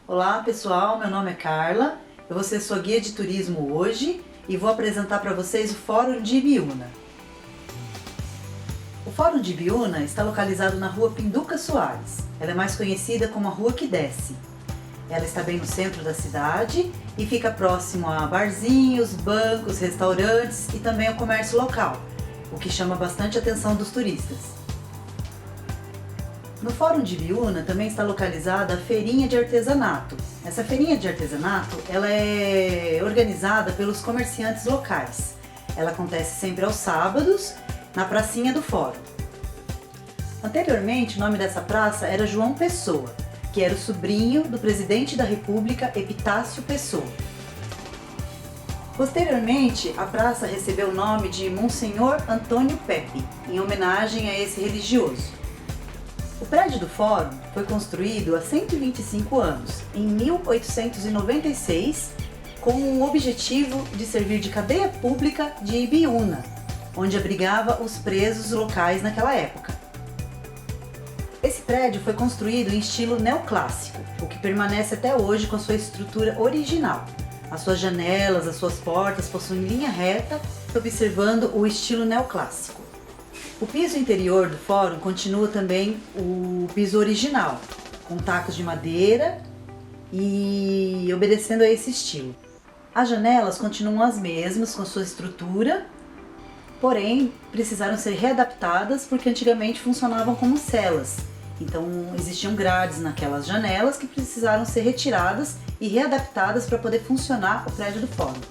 Olá pessoal, meu nome é Carla, eu vou ser sua guia de turismo hoje e vou apresentar para vocês o Fórum de Ibiúna. O Fórum de Ibiúna está localizado na rua Pinduca Soares, ela é mais conhecida como a Rua que Desce. Ela está bem no centro da cidade e fica próximo a barzinhos, bancos, restaurantes e também ao comércio local, o que chama bastante a atenção dos turistas. No Fórum de Ibiúna também está localizada a feirinha de artesanato. Essa feirinha de artesanato ela é organizada pelos comerciantes locais. Ela acontece sempre aos sábados, na pracinha do Fórum. Anteriormente, o nome dessa praça era João Pessoa, que era o sobrinho do presidente da República, Epitácio Pessoa. Posteriormente, a praça recebeu o nome de Monsenhor Antônio Pepe, em homenagem a esse religioso. O prédio do Fórum foi construído há 125 anos, em 1896, com o objetivo de servir de cadeia pública de Ibiúna, onde abrigava os presos locais naquela época. Esse prédio foi construído em estilo neoclássico, o que permanece até hoje com a sua estrutura original. As suas janelas, as suas portas possuem linha reta, observando o estilo neoclássico. O piso interior do Fórum continua também o piso original, com tacos de madeira e obedecendo a esse estilo. As janelas continuam as mesmas com sua estrutura, porém precisaram ser readaptadas porque antigamente funcionavam como celas. Então existiam grades naquelas janelas que precisaram ser retiradas e readaptadas para poder funcionar o prédio do Fórum.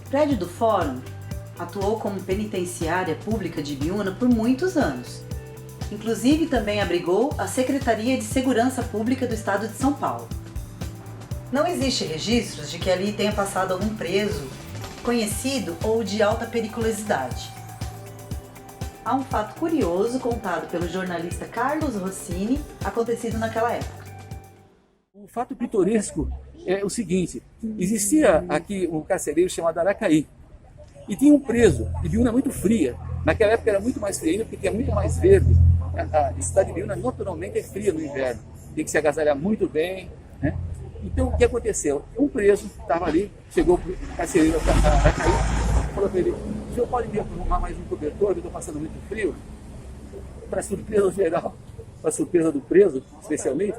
O prédio do Fórum atuou como penitenciária pública de Ibiúna por muitos anos. Inclusive também abrigou a Secretaria de Segurança Pública do Estado de São Paulo. Não existe registros de que ali tenha passado algum preso conhecido ou de alta periculosidade. Há um fato curioso contado pelo jornalista Carlos Rossini, acontecido naquela época. O fato pitoresco é o seguinte: existia aqui um carcereiro chamado Aracaí, e tinha um preso. Ibiúna é muito fria. Naquela época era muito mais fria ainda, porque tinha muito mais verde. A cidade de Ibiúna naturalmente é fria no inverno. Tem que se agasalhar muito bem, né? Então o que aconteceu? Um preso estava ali, chegou para o carcereiro Aracaí, falou para ele: o senhor pode me arrumar mais um cobertor, que eu estou passando muito frio? Para surpresa geral, para surpresa do preso, especialmente,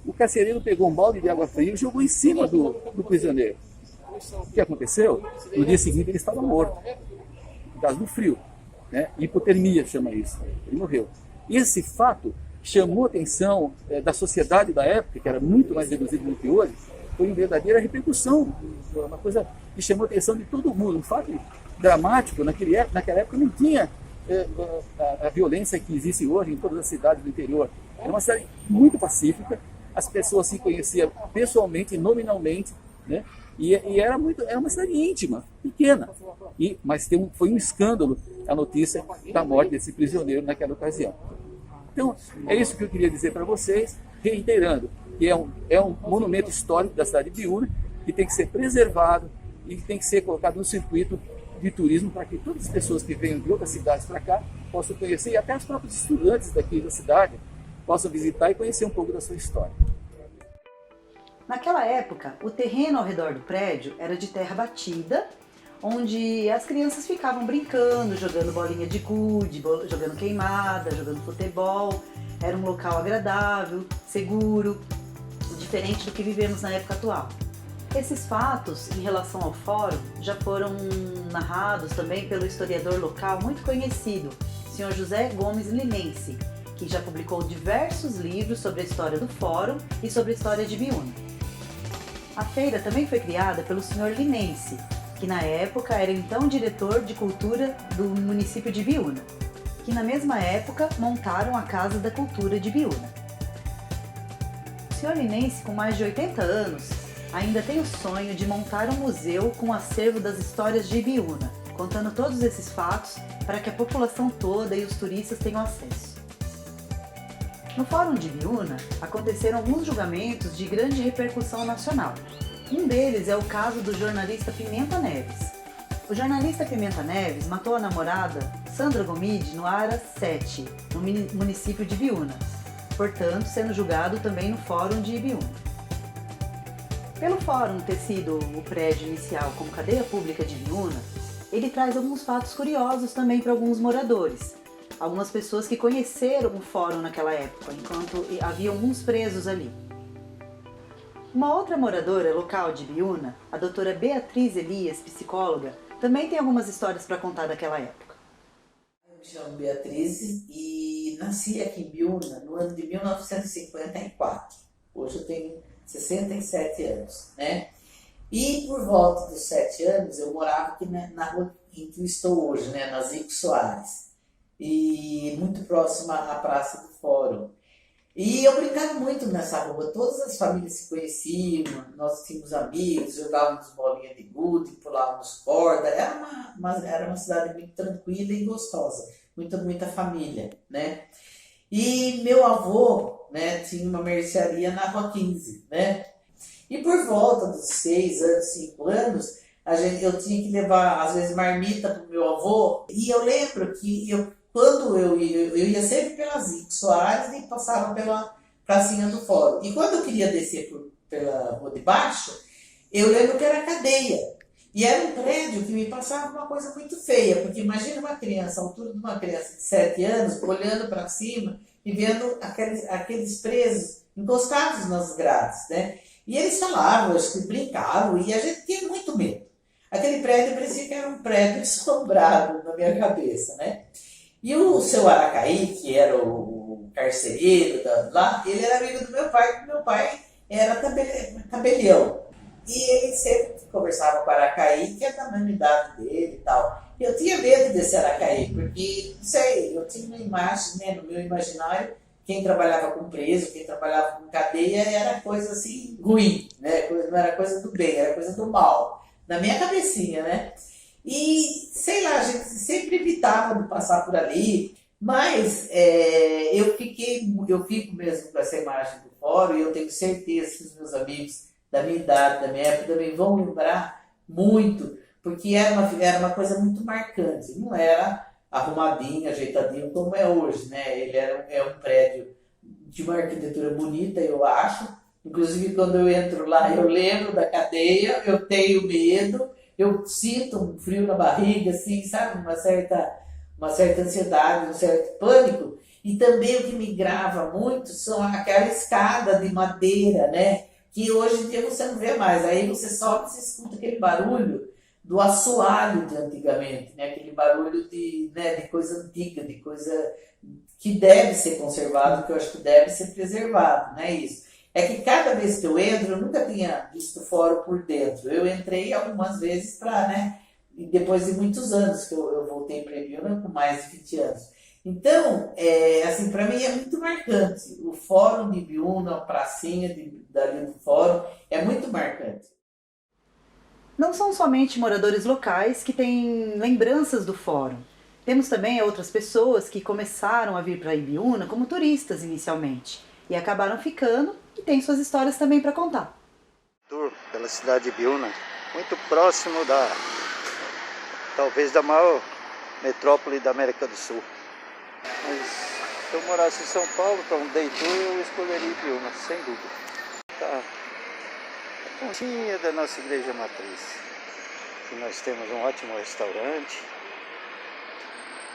o carcereiro pegou um balde de água fria e jogou em cima do prisioneiro. O que aconteceu? No dia seguinte ele estava morto, por causa do frio, né? Hipotermia chama isso, ele morreu. E esse fato chamou a atenção da sociedade da época, que era muito mais reduzida do que hoje, foi uma verdadeira repercussão, uma coisa que chamou a atenção de todo mundo, um fato dramático. Naquela época não tinha a violência que existe hoje em todas as cidades do interior. Era uma cidade muito pacífica, as pessoas se conheciam pessoalmente, nominalmente, né? E era uma cidade íntima, pequena. Mas foi um escândalo a notícia da morte desse prisioneiro naquela ocasião. Então, é isso que eu queria dizer para vocês, reiterando que é um monumento histórico da cidade de Ibiúna, que tem que ser preservado e que tem que ser colocado no circuito de turismo para que todas as pessoas que venham de outras cidades para cá possam conhecer, e até os próprios estudantes daqui da cidade possam visitar e conhecer um pouco da sua história. Naquela época, o terreno ao redor do prédio era de terra batida, onde as crianças ficavam brincando, jogando bolinha de gude, jogando queimada, jogando futebol. Era um local agradável, seguro, diferente do que vivemos na época atual. Esses fatos em relação ao Fórum já foram narrados também pelo historiador local muito conhecido, o Sr. José Gomes Linense, que já publicou diversos livros sobre a história do Fórum e sobre a história de Ibiúna. A feira também foi criada pelo Sr. Linense, que na época era então diretor de cultura do município de Ibiúna, que na mesma época montaram a Casa da Cultura de Ibiúna. O Sr. Linense, com mais de 80 anos, ainda tem o sonho de montar um museu com um acervo das histórias de Ibiúna, contando todos esses fatos para que a população toda e os turistas tenham acesso. No Fórum de Ibiúna, aconteceram alguns julgamentos de grande repercussão nacional. Um deles é o caso do jornalista Pimenta Neves. O jornalista Pimenta Neves matou a namorada Sandra Gomide no Ara 7, no município de Ibiúna, portanto sendo julgado também no Fórum de Ibiúna. Pelo fórum ter sido o prédio inicial como cadeia pública de Ibiúna, ele traz alguns fatos curiosos também para alguns moradores. Algumas pessoas que conheceram o fórum naquela época, enquanto havia alguns presos ali. Uma outra moradora local de Ibiúna, a doutora Beatriz Elias, psicóloga, também tem algumas histórias para contar daquela época. Eu me chamo Beatriz e nasci aqui em Ibiúna no ano de 1954. Hoje eu tenho 67 anos, né? E por volta dos 7 anos eu morava aqui na rua em que eu estou hoje, né? Na Zico Soares. E muito próxima à Praça do Fórum. E eu brincava muito nessa rua, todas as famílias se conheciam, nós tínhamos amigos, jogávamos bolinha de gude, pulávamos corda, era uma cidade muito tranquila e gostosa, muita família, né? E meu avô, né, tinha uma mercearia na Rua 15, né? E por volta dos 6 anos, 5 anos, eu tinha que levar, às vezes, marmita para o meu avô, e eu lembro que quando eu ia sempre pela Zico Soares e passava pela pracinha do Fórum. E quando eu queria descer pela rua de baixo, eu lembro que era cadeia. E era um prédio que me passava uma coisa muito feia, porque imagina uma criança, a altura de uma criança de 7 anos, olhando para cima e vendo aqueles presos encostados nas grades, né? E eles falavam, acho que brincavam, e a gente tinha muito medo. Aquele prédio parecia que era um prédio assombrado na minha cabeça, né? E o seu Aracaí, que era o carcereiro lá, ele era amigo do meu pai, porque meu pai era tabelião. E ele sempre conversava com o Aracaí, que é da mesma idade dele e tal. E eu tinha medo desse Aracaí, porque, não sei, eu tinha uma imagem, né, no meu imaginário, quem trabalhava com preso, quem trabalhava com cadeia, era coisa assim, ruim, né? Não era coisa do bem, era coisa do mal. Na minha cabecinha, né? E, sei lá, a gente sempre evitava de passar por ali, mas eu fico mesmo com essa imagem do fórum e eu tenho certeza que os meus amigos da minha idade, da minha época, também vão lembrar muito, porque era uma coisa muito marcante, não era arrumadinho, ajeitadinho como é hoje, né? Ele é um prédio de uma arquitetura bonita, eu acho. Inclusive, quando eu entro lá, eu lembro da cadeia, eu tenho medo, eu sinto um frio na barriga, assim, sabe? Uma certa ansiedade, um certo pânico. E também o que me grava muito são aquela escada de madeira, né? Que hoje em dia você não vê mais. Aí você sobe e você escuta aquele barulho do assoalho de antigamente, né? Aquele barulho de coisa antiga, de coisa que deve ser conservado, que eu acho que deve ser preservado, não é isso? É que cada vez que eu entro, eu nunca tinha visto o fórum por dentro. Eu entrei algumas vezes para, né? E depois de muitos anos que eu voltei para Ibiúna, com mais de 20 anos. Então, assim, para mim é muito marcante. O fórum de Ibiúna, a pracinha dali do fórum, é muito marcante. Não são somente moradores locais que têm lembranças do fórum. Temos também outras pessoas que começaram a vir para Ibiúna como turistas inicialmente e acabaram ficando e têm suas histórias também para contar. Tour pela cidade de Ibiúna, muito próximo talvez da maior metrópole da América do Sul. Mas se eu morasse em São Paulo para um day tour, eu escolheria Ibiúna, sem dúvida. Tá a pontinha da nossa igreja matriz. E nós temos um ótimo restaurante.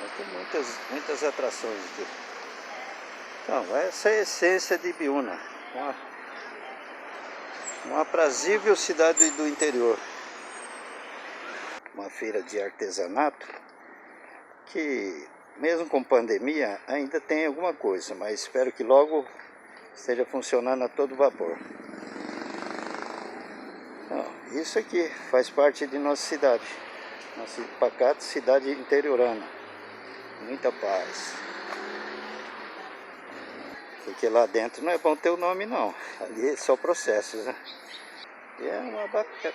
Nós temos muitas atrações aqui. Então, essa é a essência de Ibiúna. Uma aprazível cidade do interior. Uma feira de artesanato que, mesmo com pandemia, ainda tem alguma coisa, mas espero que logo esteja funcionando a todo vapor. Então, isso aqui faz parte de nossa cidade, nossa pacata cidade interiorana. Muita paz. Porque lá dentro não é bom ter o nome não, ali é só processos, né? E é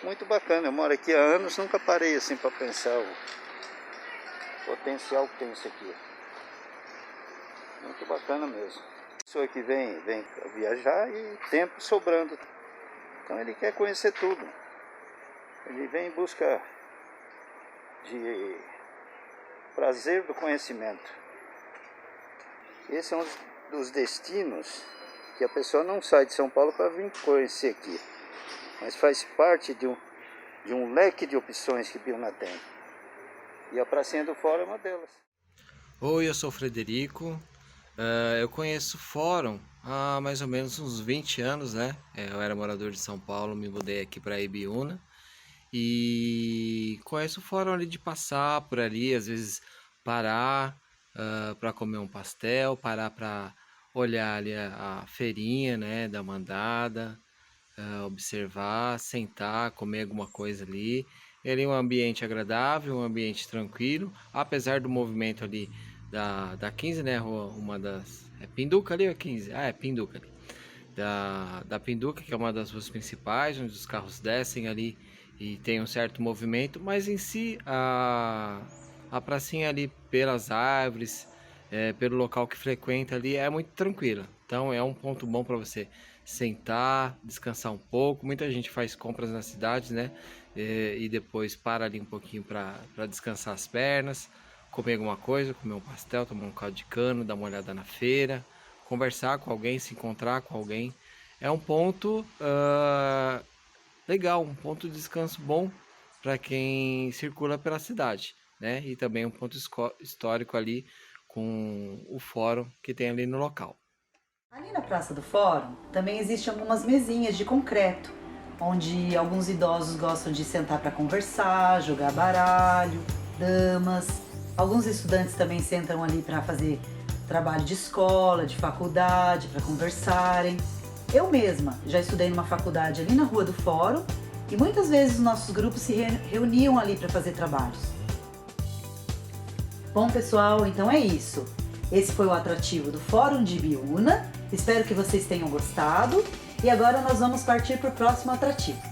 muito bacana, eu moro aqui há anos, nunca parei assim para pensar o potencial que tem isso aqui. Muito bacana mesmo. Pessoa que vem viajar e tempo sobrando, então ele quer conhecer tudo. Ele vem em busca de prazer do conhecimento. Esse é um dos destinos que a pessoa não sai de São Paulo para vir conhecer aqui. mas faz parte de um leque de opções que Biúna tem. E a Pracinha do Fórum é uma delas. Oi, eu sou o Frederico. Eu conheço o Fórum há mais ou menos uns 20 anos, né? Eu era morador de São Paulo, me mudei aqui para Ibiúna. E conheço o Fórum ali de passar por ali, às vezes parar para comer um pastel, parar para olhar ali a feirinha, né, da mandada, observar, sentar, comer alguma coisa ali. Ele é um ambiente agradável, um ambiente tranquilo, apesar do movimento ali da 15, né, uma das... É Pinduca ali ou é 15? Ah, é Pinduca ali. Da Pinduca, que é uma das ruas principais, onde os carros descem ali e tem um certo movimento, mas em si a pracinha ali pelas árvores, pelo local que frequenta ali é muito tranquila. Então é um ponto bom para você sentar, descansar um pouco. Muita gente faz compras nas cidades, né? E depois para ali um pouquinho para descansar as pernas, comer alguma coisa, comer um pastel, tomar um caldo de cana, dar uma olhada na feira, conversar com alguém, se encontrar com alguém. É um ponto legal, um ponto de descanso bom para quem circula pela cidade, né? E também um ponto histórico ali com o fórum que tem ali no local. Ali na Praça do Fórum também existem algumas mesinhas de concreto, onde alguns idosos gostam de sentar para conversar, jogar baralho, damas. Alguns estudantes também sentam ali para fazer trabalho de escola, de faculdade, para conversarem. Eu mesma já estudei numa faculdade ali na Rua do Fórum e muitas vezes os nossos grupos se reuniam ali para fazer trabalhos. Bom, pessoal, então é isso. Esse foi o atrativo do Fórum de Ibiúna. Espero que vocês tenham gostado. E agora nós vamos partir para o próximo atrativo.